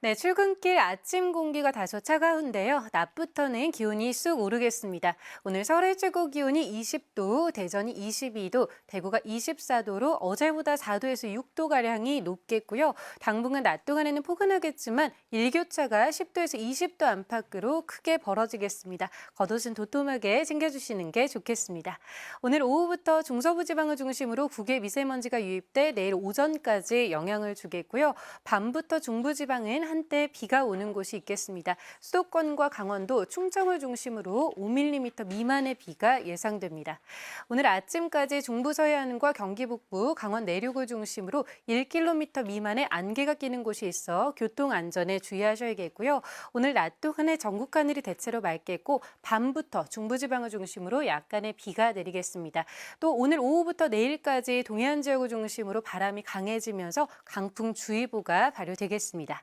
네, 출근길 아침 공기가 다소 차가운데요. 낮부터는 기온이 쑥 오르겠습니다. 오늘 서울의 최고 기온이 20도, 대전이 22도, 대구가 24도로 어제보다 4도에서 6도가량이 높겠고요. 당분간 낮 동안에는 포근하겠지만 일교차가 10도에서 20도 안팎으로 크게 벌어지겠습니다. 겉옷은 도톰하게 챙겨주시는 게 좋겠습니다. 오늘 오후부터 중서부 지방을 중심으로 국외 미세먼지가 유입돼 내일 오전까지 영향을 주겠고요. 밤부터 중부지방은 한때 비가 오는 곳이 있겠습니다. 수도권과 강원도, 충청을 중심으로 5mm 미만의 비가 예상됩니다. 오늘 아침까지 중부 서해안과 경기 북부, 강원 내륙을 중심으로 1km 미만의 안개가 끼는 곳이 있어 교통 안전에 주의하셔야겠고요. 오늘 낮 동안에 전국 하늘이 대체로 맑겠고 밤부터 중부지방을 중심으로 약간의 비가 내리겠습니다. 또 오늘 오후부터 내일까지 동해안 지역을 중심으로 바람이 강해지면서 강풍주의보가 발효되겠습니다.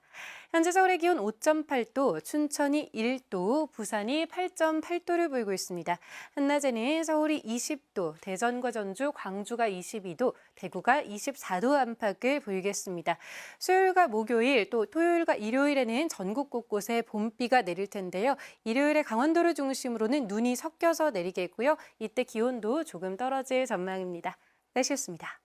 현재 서울의 기온 5.8도, 춘천이 1도, 부산이 8.8도를 보이고 있습니다. 한낮에는 서울이 20도, 대전과 전주, 광주가 22도, 대구가 24도 안팎을 보이겠습니다. 수요일과 목요일, 또 토요일과 일요일에는 전국 곳곳에 봄비가 내릴 텐데요. 일요일에 강원도를 중심으로는 눈이 섞여서 내리겠고요. 이때 기온도 조금 떨어질 전망입니다. 날씨였습니다.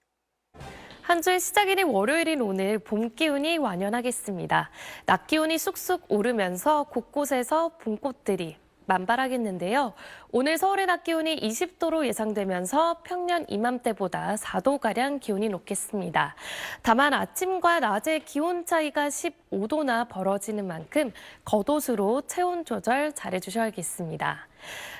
한 주의 시작일인 월요일인 오늘 봄 기운이 완연하겠습니다. 낮 기온이 쑥쑥 오르면서 곳곳에서 봄꽃들이 만발하겠는데요. 오늘 서울의 낮 기온이 20도로 예상되면서 평년 이맘때보다 4도가량 기온이 높겠습니다. 다만 아침과 낮의 기온 차이가 15도나 벌어지는 만큼 겉옷으로 체온 조절 잘해주셔야겠습니다.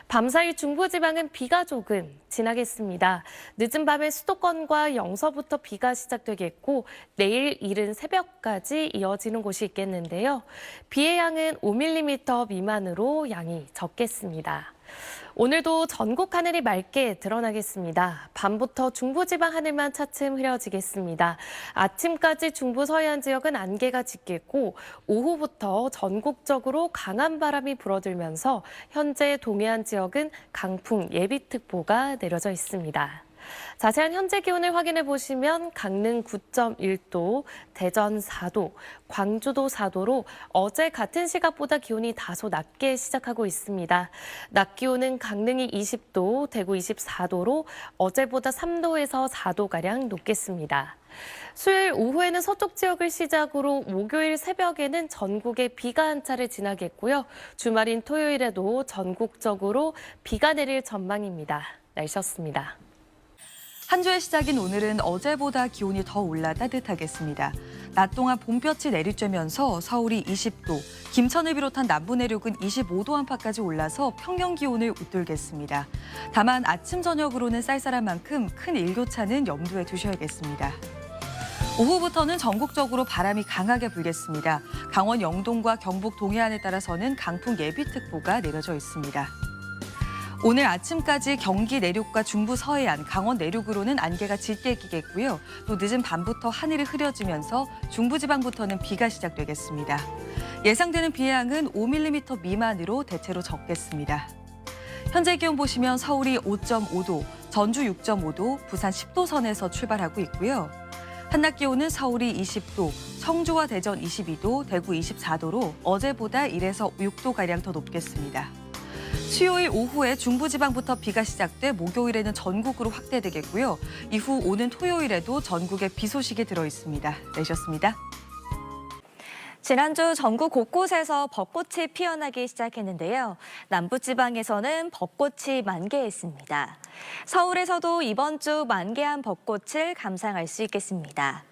밤사이 중부지방은 비가 조금 지나겠습니다. 늦은 밤에 수도권과 영서부터 비가 시작되겠고 내일 이른 새벽까지 이어지는 곳이 있겠는데요. 비의 양은 5mm 미만으로 양이 적겠습니다. 오늘도 전국 하늘이 맑게 드러나겠습니다. 밤부터 중부지방 하늘만 차츰 흐려지겠습니다. 아침까지 중부 서해안 지역은 안개가 짙겠고 오후부터 전국적으로 강한 바람이 불어들면서 현재 동해안 지역은 강풍 예비특보가 내려져 있습니다. 자세한 현재 기온을 확인해 보시면 강릉 9.1도, 대전 4도, 광주도 4도로 어제 같은 시각보다 기온이 다소 낮게 시작하고 있습니다. 낮 기온은 강릉이 20도, 대구 24도로 어제보다 3도에서 4도가량 높겠습니다. 수요일 오후에는 서쪽 지역을 시작으로 목요일 새벽에는 전국에 비가 한 차례 지나겠고요. 주말인 토요일에도 전국적으로 비가 내릴 전망입니다. 날씨였습니다. 한 주의 시작인 오늘은 어제보다 기온이 더 올라 따뜻하겠습니다. 낮 동안 봄볕이 내리쬐면서 서울이 20도, 김천을 비롯한 남부 내륙은 25도 안팎까지 올라서 평년 기온을 웃돌겠습니다. 다만 아침 저녁으로는 쌀쌀한 만큼 큰 일교차는 염두에 두셔야겠습니다. 오후부터는 전국적으로 바람이 강하게 불겠습니다. 강원 영동과 경북 동해안에 따라서는 강풍 예비특보가 내려져 있습니다. 오늘 아침까지 경기 내륙과 중부 서해안, 강원 내륙으로는 안개가 짙게 끼겠고요. 또 늦은 밤부터 하늘이 흐려지면서 중부지방부터는 비가 시작되겠습니다. 예상되는 비의 양은 5mm 미만으로 대체로 적겠습니다. 현재 기온 보시면 서울이 5.5도, 전주 6.5도, 부산 10도 선에서 출발하고 있고요. 한낮 기온은 서울이 20도, 청주와 대전 22도, 대구 24도로 어제보다 1에서 6도가량 더 높겠습니다. 수요일 오후에 중부지방부터 비가 시작돼 목요일에는 전국으로 확대되겠고요. 이후 오는 토요일에도 전국에 비 소식이 들어있습니다. 내셨습니다. 지난주 전국 곳곳에서 벚꽃이 피어나기 시작했는데요. 남부지방에서는 벚꽃이 만개했습니다. 서울에서도 이번 주 만개한 벚꽃을 감상할 수 있겠습니다.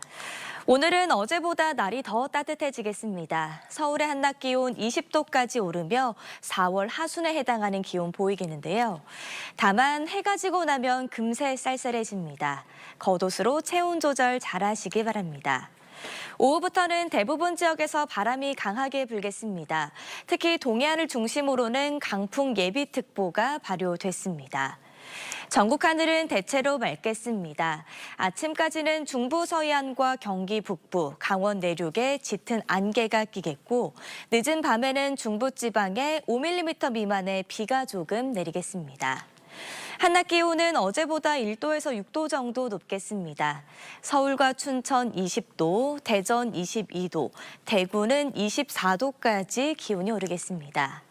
오늘은 어제보다 날이 더 따뜻해지겠습니다. 서울의 한낮 기온 20도까지 오르며 4월 하순에 해당하는 기온 보이겠는데요. 다만 해가 지고 나면 금세 쌀쌀해집니다. 겉옷으로 체온 조절 잘하시기 바랍니다. 오후부터는 대부분 지역에서 바람이 강하게 불겠습니다. 특히 동해안을 중심으로는 강풍 예비특보가 발효됐습니다. 전국 하늘은 대체로 맑겠습니다. 아침까지는 중부 서해안과 경기 북부, 강원 내륙에 짙은 안개가 끼겠고 늦은 밤에는 중부지방에 5mm 미만의 비가 조금 내리겠습니다. 한낮 기온은 어제보다 1도에서 6도 정도 높겠습니다. 서울과 춘천 20도, 대전 22도, 대구는 24도까지 기온이 오르겠습니다.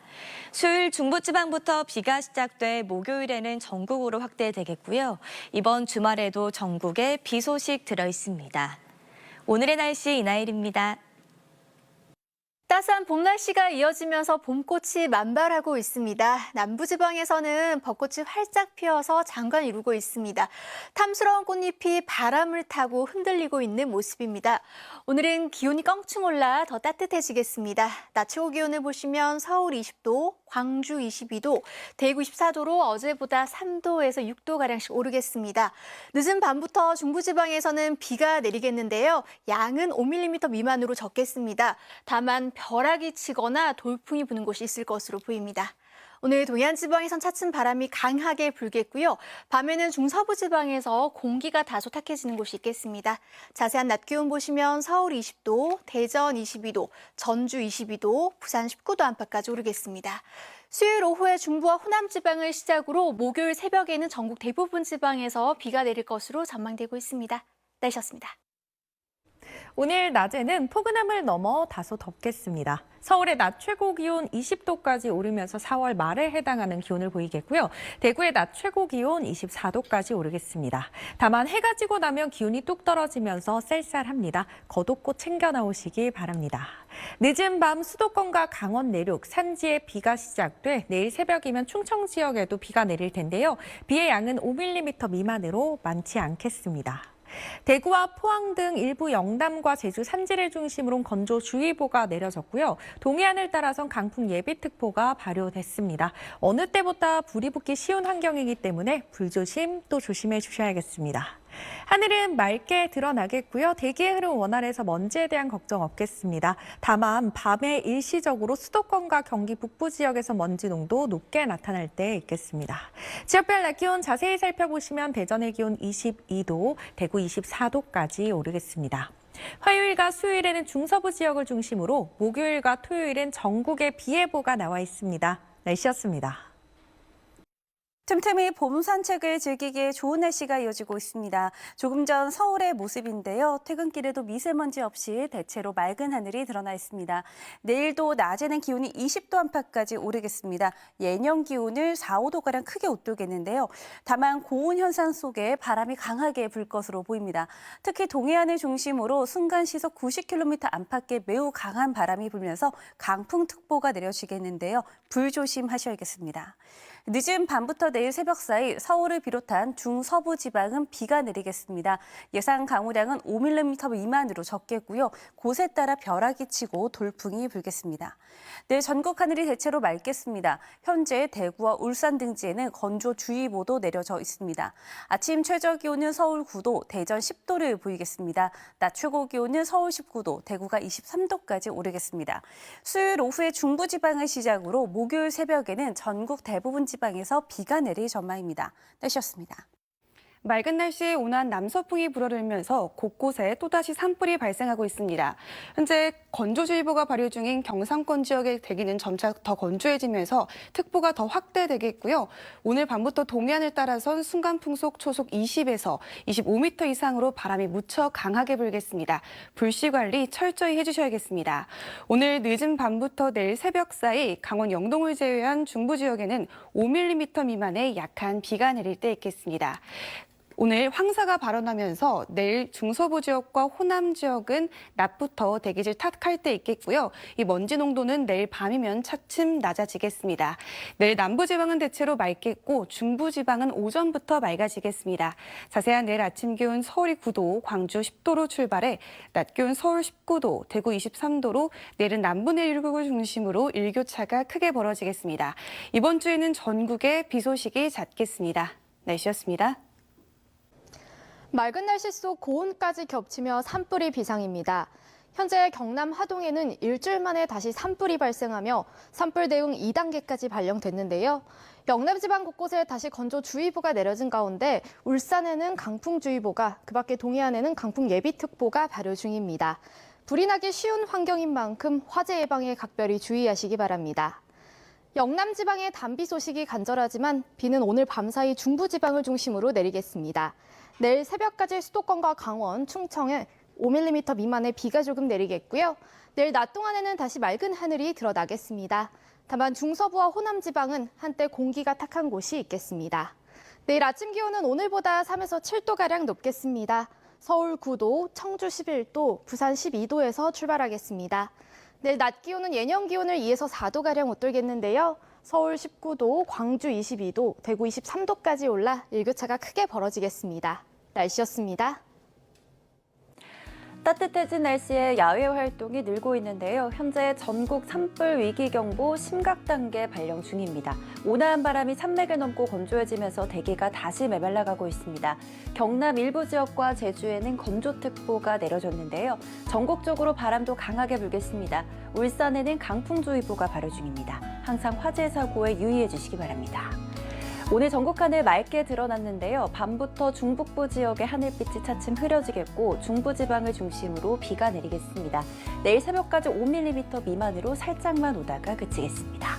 수요일 중부지방부터 비가 시작돼 목요일에는 전국으로 확대되겠고요. 이번 주말에도 전국에 비 소식 들어 있습니다. 오늘의 날씨 이나일입니다. 따스한 봄 날씨가 이어지면서 봄꽃이 만발하고 있습니다. 남부지방에서는 벚꽃이 활짝 피어서 장관 이루고 있습니다. 탐스러운 꽃잎이 바람을 타고 흔들리고 있는 모습입니다. 오늘은 기온이 껑충 올라 더 따뜻해지겠습니다. 낮 최고 기온을 보시면 서울 20도, 광주 22도, 대구 24도로 어제보다 3도에서 6도가량씩 오르겠습니다. 늦은 밤부터 중부지방에서는 비가 내리겠는데요. 양은 5mm 미만으로 적겠습니다. 다만 벼락이 치거나 돌풍이 부는 곳이 있을 것으로 보입니다. 오늘 동해안 지방에선 차츰 바람이 강하게 불겠고요. 밤에는 중서부 지방에서 공기가 다소 탁해지는 곳이 있겠습니다. 자세한 낮 기온 보시면 서울 20도, 대전 22도, 전주 22도, 부산 19도 안팎까지 오르겠습니다. 수요일 오후에 중부와 호남 지방을 시작으로 목요일 새벽에는 전국 대부분 지방에서 비가 내릴 것으로 전망되고 있습니다. 날씨였습니다. 오늘 낮에는 포근함을 넘어 다소 덥겠습니다. 서울의 낮 최고 기온 20도까지 오르면서 4월 말에 해당하는 기온을 보이겠고요. 대구의 낮 최고 기온 24도까지 오르겠습니다. 다만 해가 지고 나면 기온이 뚝 떨어지면서 쌀쌀합니다. 겉옷고 챙겨 나오시기 바랍니다. 늦은 밤 수도권과 강원 내륙, 산지에 비가 시작돼 내일 새벽이면 충청 지역에도 비가 내릴 텐데요. 비의 양은 5mm 미만으로 많지 않겠습니다. 대구와 포항 등 일부 영남과 제주 산지를 중심으로 건조주의보가 내려졌고요. 동해안을 따라선 강풍 예비특보가 발효됐습니다. 어느 때보다 불이 붙기 쉬운 환경이기 때문에 불조심 또 조심해 주셔야겠습니다. 하늘은 맑게 드러나겠고요. 대기의 흐름 원활해서 먼지에 대한 걱정 없겠습니다. 다만 밤에 일시적으로 수도권과 경기 북부 지역에서 먼지 농도 높게 나타날 때 있겠습니다. 지역별 낮 기온 자세히 살펴보시면 대전의 기온 22도, 대구 24도까지 오르겠습니다. 화요일과 수요일에는 중서부 지역을 중심으로 목요일과 토요일은 전국에 비 예보가 나와 있습니다. 날씨였습니다. 틈틈이 봄 산책을 즐기기에 좋은 날씨가 이어지고 있습니다. 조금 전 서울의 모습인데요. 퇴근길에도 미세먼지 없이 대체로 맑은 하늘이 드러나 있습니다. 내일도 낮에는 기온이 20도 안팎까지 오르겠습니다. 예년 기온을 4, 5도가량 크게 웃돌겠는데요. 다만 고온 현상 속에 바람이 강하게 불 것으로 보입니다. 특히 동해안을 중심으로 순간 시속 90km 안팎의 매우 강한 바람이 불면서 강풍특보가 내려지겠는데요. 불조심하셔야겠습니다. 늦은 밤부터 내일 새벽 사이 서울을 비롯한 중서부 지방은 비가 내리겠습니다. 예상 강우량은 5mm 미만으로 적겠고요. 곳에 따라 벼락이 치고 돌풍이 불겠습니다. 내일 전국 하늘이 대체로 맑겠습니다. 현재 대구와 울산 등지에는 건조주의보도 내려져 있습니다. 아침 최저 기온은 서울 9도, 대전 10도를 보이겠습니다. 낮 최고 기온은 서울 19도, 대구가 23도까지 오르겠습니다. 수요일 오후에 중부 지방을 시작으로 목요일 새벽에는 전국 대부분 지방에서 비가 내릴 전망입니다. 날씨였습니다. 맑은 날씨에 온화한 남서풍이 불어들면서 곳곳에 또다시 산불이 발생하고 있습니다. 현재 건조주의보가 발효 중인 경상권 지역의 대기는 점차 더 건조해지면서 특보가 더 확대되겠고요. 오늘 밤부터 동해안을 따라선 순간풍속 초속 20에서 25m 이상으로 바람이 무척 강하게 불겠습니다. 불씨 관리 철저히 해주셔야겠습니다. 오늘 늦은 밤부터 내일 새벽 사이 강원 영동을 제외한 중부 지역에는 5mm 미만의 약한 비가 내릴 때 있겠습니다. 오늘 황사가 발원하면서 내일 중서부 지역과 호남 지역은 낮부터 대기질 탓할 때 있겠고요. 이 먼지 농도는 내일 밤이면 차츰 낮아지겠습니다. 내일 남부지방은 대체로 맑겠고 중부지방은 오전부터 맑아지겠습니다. 자세한 내일 아침 기온 서울이 9도, 광주 10도로 출발해 낮 기온 서울 19도, 대구 23도로 내일은 남부 내륙을 중심으로 일교차가 크게 벌어지겠습니다. 이번 주에는 전국에 비 소식이 잦겠습니다. 날씨였습니다. 맑은 날씨 속 고온까지 겹치며 산불이 비상입니다. 현재 경남 하동에는 일주일 만에 다시 산불이 발생하며 산불 대응 2단계까지 발령됐는데요. 영남 지방 곳곳에 다시 건조주의보가 내려진 가운데 울산에는 강풍주의보가, 그밖에 동해안에는 강풍 예비특보가 발효 중입니다. 불이 나기 쉬운 환경인 만큼 화재 예방에 각별히 주의하시기 바랍니다. 영남 지방의 단비 소식이 간절하지만 비는 오늘 밤사이 중부 지방을 중심으로 내리겠습니다. 내일 새벽까지 수도권과 강원, 충청에 5mm 미만의 비가 조금 내리겠고요. 내일 낮 동안에는 다시 맑은 하늘이 드러나겠습니다. 다만 중서부와 호남 지방은 한때 공기가 탁한 곳이 있겠습니다. 내일 아침 기온은 오늘보다 3에서 7도가량 높겠습니다. 서울 9도, 청주 11도, 부산 12도에서 출발하겠습니다. 내일 낮 기온은 예년 기온을 2에서 4도가량 웃돌겠는데요. 서울 19도, 광주 22도, 대구 23도까지 올라 일교차가 크게 벌어지겠습니다. 날씨였습니다. 따뜻해진 날씨에 야외 활동이 늘고 있는데요. 현재 전국 산불 위기경보 심각 단계 발령 중입니다. 온화한 바람이 산맥을 넘고 건조해지면서 대기가 다시 메말라가고 있습니다. 경남 일부 지역과 제주에는 건조특보가 내려졌는데요. 전국적으로 바람도 강하게 불겠습니다. 울산에는 강풍주의보가 발효 중입니다. 항상 화재 사고에 유의해 주시기 바랍니다. 오늘 전국 하늘 맑게 드러났는데요. 밤부터 중북부 지역의 하늘빛이 차츰 흐려지겠고 중부지방을 중심으로 비가 내리겠습니다. 내일 새벽까지 5mm 미만으로 살짝만 오다가 그치겠습니다.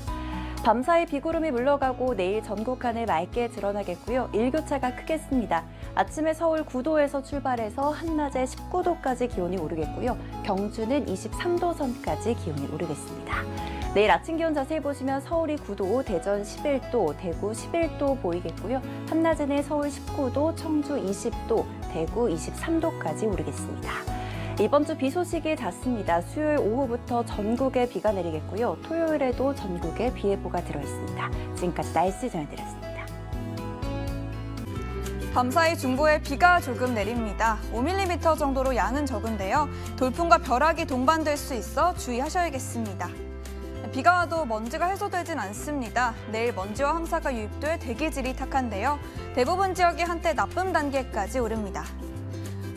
밤사이 비구름이 물러가고 내일 전국 하늘 맑게 드러나겠고요. 일교차가 크겠습니다. 아침에 서울 9도에서 출발해서 한낮에 19도까지 기온이 오르겠고요. 경주는 23도 선까지 기온이 오르겠습니다. 내일 아침 기온 자세히 보시면 서울이 9도, 대전 11도, 대구 11도 보이겠고요. 한낮에는 서울 19도, 청주 20도, 대구 23도까지 오르겠습니다. 이번 주 비 소식이 잦습니다. 수요일 오후부터 전국에 비가 내리겠고요. 토요일에도 전국에 비 예보가 들어있습니다. 지금까지 날씨 전해드렸습니다. 밤사이 중부에 비가 조금 내립니다. 5mm 정도로 양은 적은데요. 돌풍과 벼락이 동반될 수 있어 주의하셔야겠습니다. 비가 와도 먼지가 해소되진 않습니다. 내일 먼지와 황사가 유입돼 대기질이 탁한데요. 대부분 지역이 한때 나쁨 단계까지 오릅니다.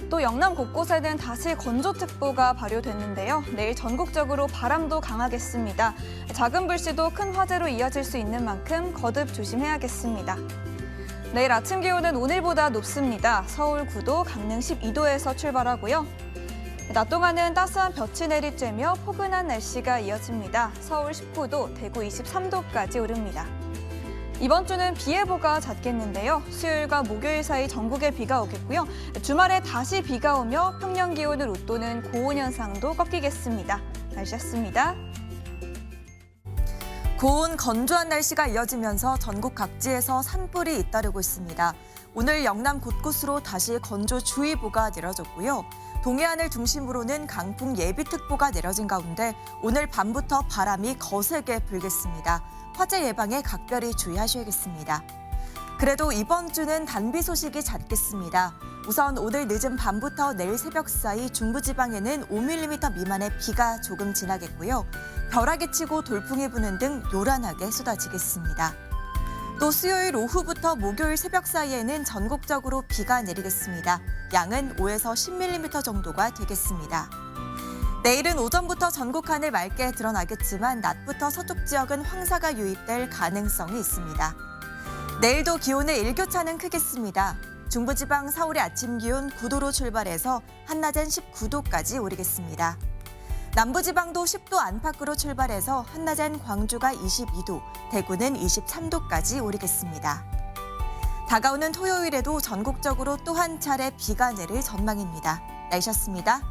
또 영남 곳곳에는 다시 건조특보가 발효됐는데요. 내일 전국적으로 바람도 강하겠습니다. 작은 불씨도 큰 화재로 이어질 수 있는 만큼 거듭 조심해야겠습니다. 내일 아침 기온은 오늘보다 높습니다. 서울 9도, 강릉 12도에서 출발하고요. 낮 동안은 따스한 볕이 내리쬐며 포근한 날씨가 이어집니다. 서울 19도, 대구 23도까지 오릅니다. 이번 주는 비 예보가 잦겠는데요. 수요일과 목요일 사이 전국에 비가 오겠고요. 주말에 다시 비가 오며 평년 기온을 웃도는 고온 현상도 꺾이겠습니다. 날씨였습니다. 고온 건조한 날씨가 이어지면서 전국 각지에서 산불이 잇따르고 있습니다. 오늘 영남 곳곳으로 다시 건조주의보가 내려졌고요. 동해안을 중심으로는 강풍 예비특보가 내려진 가운데 오늘 밤부터 바람이 거세게 불겠습니다. 화재 예방에 각별히 주의하셔야겠습니다. 그래도 이번 주는 단비 소식이 잦겠습니다. 우선 오늘 늦은 밤부터 내일 새벽 사이 중부지방에는 5mm 미만의 비가 조금 지나겠고요. 벼락이 치고 돌풍이 부는 등 요란하게 쏟아지겠습니다. 또 수요일 오후부터 목요일 새벽 사이에는 전국적으로 비가 내리겠습니다. 양은 5에서 10mm 정도가 되겠습니다. 내일은 오전부터 전국 하늘 맑게 드러나겠지만 낮부터 서쪽 지역은 황사가 유입될 가능성이 있습니다. 내일도 기온의 일교차는 크겠습니다. 중부지방 서울의 아침 기온 9도로 출발해서 한낮엔 19도까지 오르겠습니다. 남부지방도 10도 안팎으로 출발해서 한낮엔 광주가 22도, 대구는 23도까지 오르겠습니다. 다가오는 토요일에도 전국적으로 또 한 차례 비가 내릴 전망입니다. 날씨였습니다.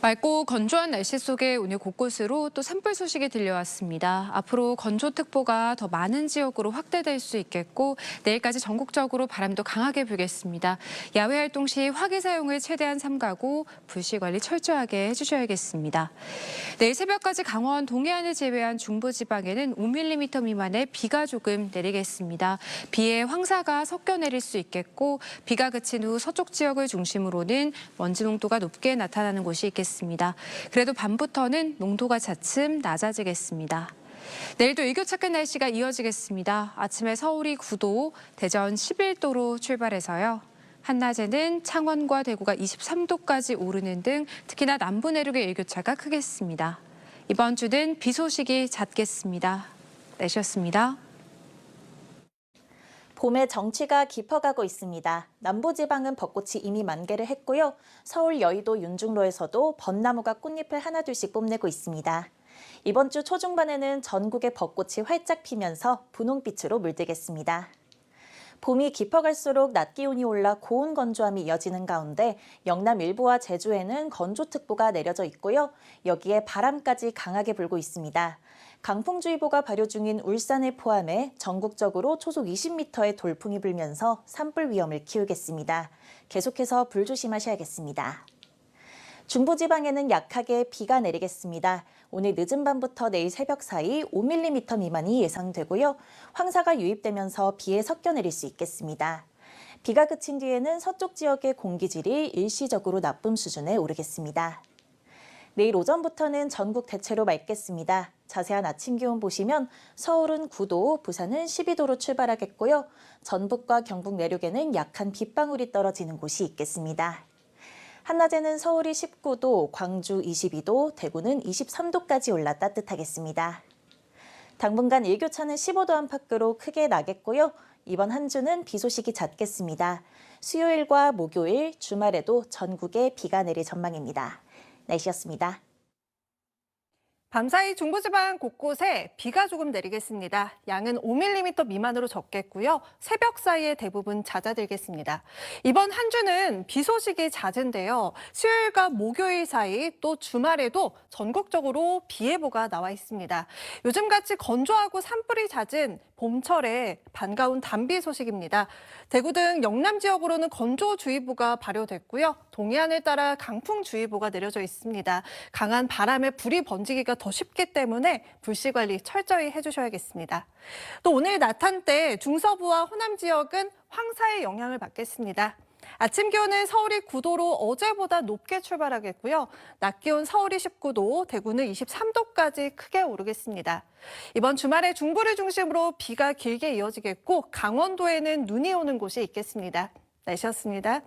맑고 건조한 날씨 속에 오늘 곳곳으로 또 산불 소식이 들려왔습니다. 앞으로 건조특보가 더 많은 지역으로 확대될 수 있겠고 내일까지 전국적으로 바람도 강하게 불겠습니다. 야외 활동 시 화기 사용을 최대한 삼가고 불씨 관리 철저하게 해주셔야겠습니다. 내일 새벽까지 강원 동해안을 제외한 중부지방에는 5mm 미만의 비가 조금 내리겠습니다. 비에 황사가 섞여 내릴 수 있겠고 비가 그친 후 서쪽 지역을 중심으로는 먼지 농도가 높게 나타나는 곳이 있겠습니다. 그래도 밤부터는 농도가 차츰 낮아지겠습니다. 내일도 일교차큰 날씨가 이어지겠습니다. 아침에 서울이 9도, 대전 11도로 출발해서요. 한낮에는 창원과 대구가 23도까지 오르는 등 특히나 남부 내륙의 일교차가 크겠습니다. 이번 주는 비 소식이 잦겠습니다. 날씨였습니다. 봄의 정취가 깊어가고 있습니다. 남부지방은 벚꽃이 이미 만개를 했고요. 서울 여의도 윤중로에서도 벚나무가 꽃잎을 하나둘씩 뽐내고 있습니다. 이번 주 초중반에는 전국의 벚꽃이 활짝 피면서 분홍빛으로 물들겠습니다. 봄이 깊어갈수록 낮 기온이 올라 고온 건조함이 이어지는 가운데 영남 일부와 제주에는 건조특보가 내려져 있고요. 여기에 바람까지 강하게 불고 있습니다. 강풍주의보가 발효 중인 울산을 포함해 전국적으로 초속 20m의 돌풍이 불면서 산불 위험을 키우겠습니다. 계속해서 불 조심하셔야겠습니다. 중부지방에는 약하게 비가 내리겠습니다. 오늘 늦은 밤부터 내일 새벽 사이 5mm 미만이 예상되고요. 황사가 유입되면서 비에 섞여 내릴 수 있겠습니다. 비가 그친 뒤에는 서쪽 지역의 공기질이 일시적으로 나쁨 수준에 오르겠습니다. 내일 오전부터는 전국 대체로 맑겠습니다. 자세한 아침 기온 보시면 서울은 9도, 부산은 12도로 출발하겠고요. 전북과 경북 내륙에는 약한 빗방울이 떨어지는 곳이 있겠습니다. 한낮에는 서울이 19도, 광주 22도, 대구는 23도까지 올라 따뜻하겠습니다. 당분간 일교차는 15도 안팎으로 크게 나겠고요. 이번 한 주는 비 소식이 잦겠습니다. 수요일과 목요일, 주말에도 전국에 비가 내릴 전망입니다. 날씨였습니다. 밤사이 중부지방 곳곳에 비가 조금 내리겠습니다. 양은 5mm 미만으로 적겠고요. 새벽 사이에 대부분 잦아들겠습니다. 이번 한 주는 비 소식이 잦은데요. 수요일과 목요일 사이 또 주말에도 전국적으로 비 예보가 나와 있습니다. 요즘같이 건조하고 산불이 잦은 봄철에 반가운 단비 소식입니다. 대구 등 영남 지역으로는 건조주의보가 발효됐고요. 동해안을 따라 강풍주의보가 내려져 있습니다. 강한 바람에 불이 번지기가 더 쉽기 때문에 불씨 관리 철저히 해주셔야겠습니다. 또 오늘 낮 한때 중서부와 호남 지역은 황사의 영향을 받겠습니다. 아침 기온은 서울이 9도로 어제보다 높게 출발하겠고요. 낮 기온 서울이 19도, 대구는 23도까지 크게 오르겠습니다. 이번 주말에 중부를 중심으로 비가 길게 이어지겠고 강원도에는 눈이 오는 곳이 있겠습니다. 날씨였습니다.